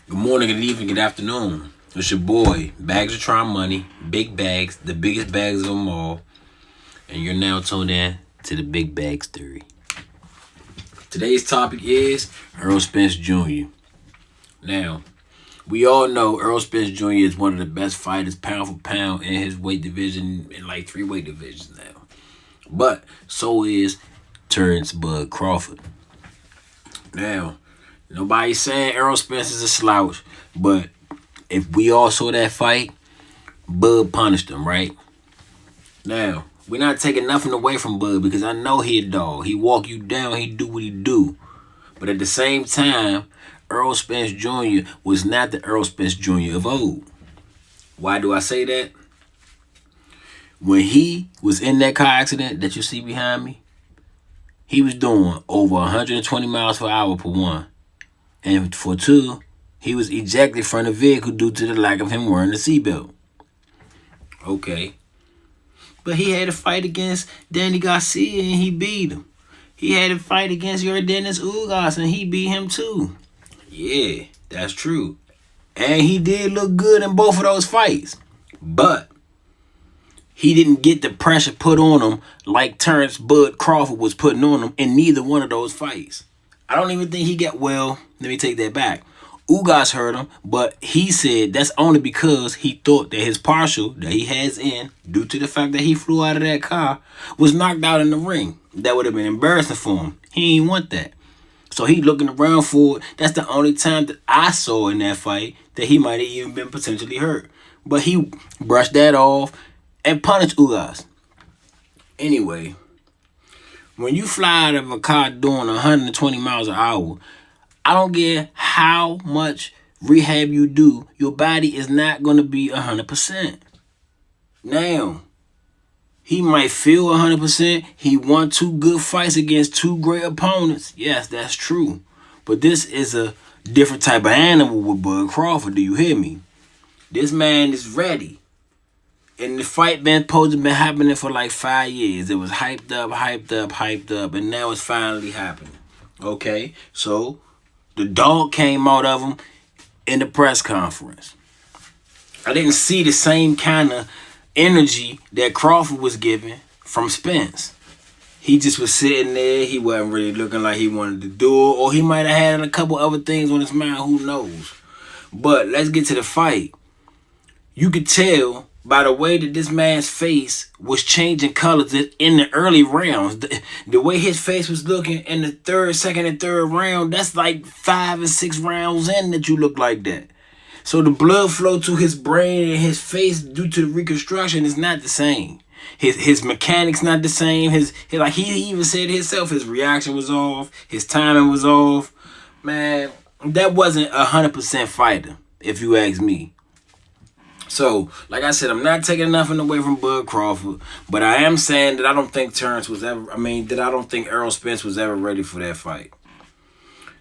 Good morning, good evening, good afternoon. It's your boy, Bags of Tron Money, Big Bags, the biggest bags of them all. And you're now tuned in to the Big Bags Theory. Today's topic is Errol Spence Jr. Now, we all know Errol Spence Jr. is one of the best fighters pound for pound in his weight division, in like 3 weight divisions now. But so is Terrence Bud Crawford. Now, nobody's saying Errol Spence is a slouch, but if we all saw that fight, Bud punished him, right? Now, we're not taking nothing away from Bud because I know he a dog. He walk you down, he do what he do. But at the same time, Errol Spence Jr. was not the Errol Spence Jr. of old. Why do I say that? When he was in that car accident that you see behind me, he was doing over 120 miles per hour for one. And for two, he was ejected from the vehicle due to the lack of him wearing the seatbelt. Okay. But he had a fight against Danny Garcia and he beat him. He had a fight against Yordenis Ugas and he beat him too. Yeah, that's true. And he did look good in both of those fights. But he didn't get the pressure put on him like Terrence Bud Crawford was putting on him in neither one of those fights. I don't even think he got, well, let me take that back. Ugas hurt him, but he said that's only because he thought that his partial that he has in, due to the fact that he flew out of that car, was knocked out in the ring. That would have been embarrassing for him. He didn't want that. So he looking around for it. That's the only time that I saw in that fight that he might have even been potentially hurt. But he brushed that off and punished Ugas. Anyway, when you fly out of a car doing 120 miles an hour, I don't care how much rehab you do, your body is not going to be 100%. Now, he might feel 100%. He won 2 good fights against 2 great opponents. Yes, that's true. But this is a different type of animal with Bud Crawford. Do you hear me? This man is ready. And the fight been supposed to been happening for like 5 years. It was hyped up, and now it's finally happening. Okay, so the dog came out of him in the press conference. I didn't see the same kind of energy that Crawford was giving from Spence. He just was sitting there. He wasn't really looking like he wanted to do it, or he might have had a couple other things on his mind. Who knows? But let's get to the fight. You could tell by the way that this man's face was changing colors in the early rounds. The way his face was looking in the second and third round, that's like 5 and 6 rounds in that you look like that. So the blood flow to his brain and his face due to the reconstruction is not the same. His mechanics not the same. Like he even said himself, his reaction was off. His timing was off. Man, that wasn't 100% fighter, if you ask me. So, like I said, I'm not taking nothing away from Bud Crawford, but I am saying that I don't think that I don't think Errol Spence was ever ready for that fight.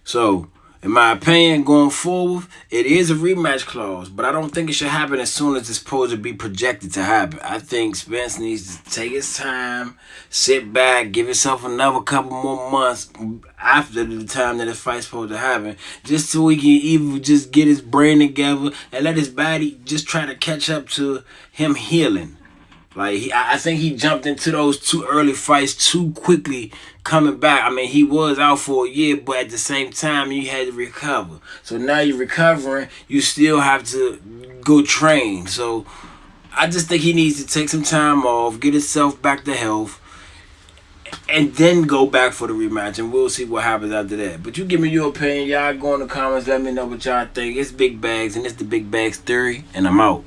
So, in my opinion, going forward, it is a rematch clause, but I don't think it should happen as soon as it's supposed to be projected to happen. I think Spence needs to take his time, sit back, give himself another couple more months after the time that the fight's supposed to happen, just so he can even just get his brain together and let his body just try to catch up to him healing. Like, I think he jumped into those 2 early fights too quickly coming back. I mean, he was out for a year, but at the same time, you had to recover. So now you're recovering, you still have to go train. So I just think he needs to take some time off, get himself back to health, and then go back for the rematch, and we'll see what happens after that. But you give me your opinion. Y'all go in the comments, let me know what y'all think. It's Big Bags, and it's the Big Bags Theory, and I'm out.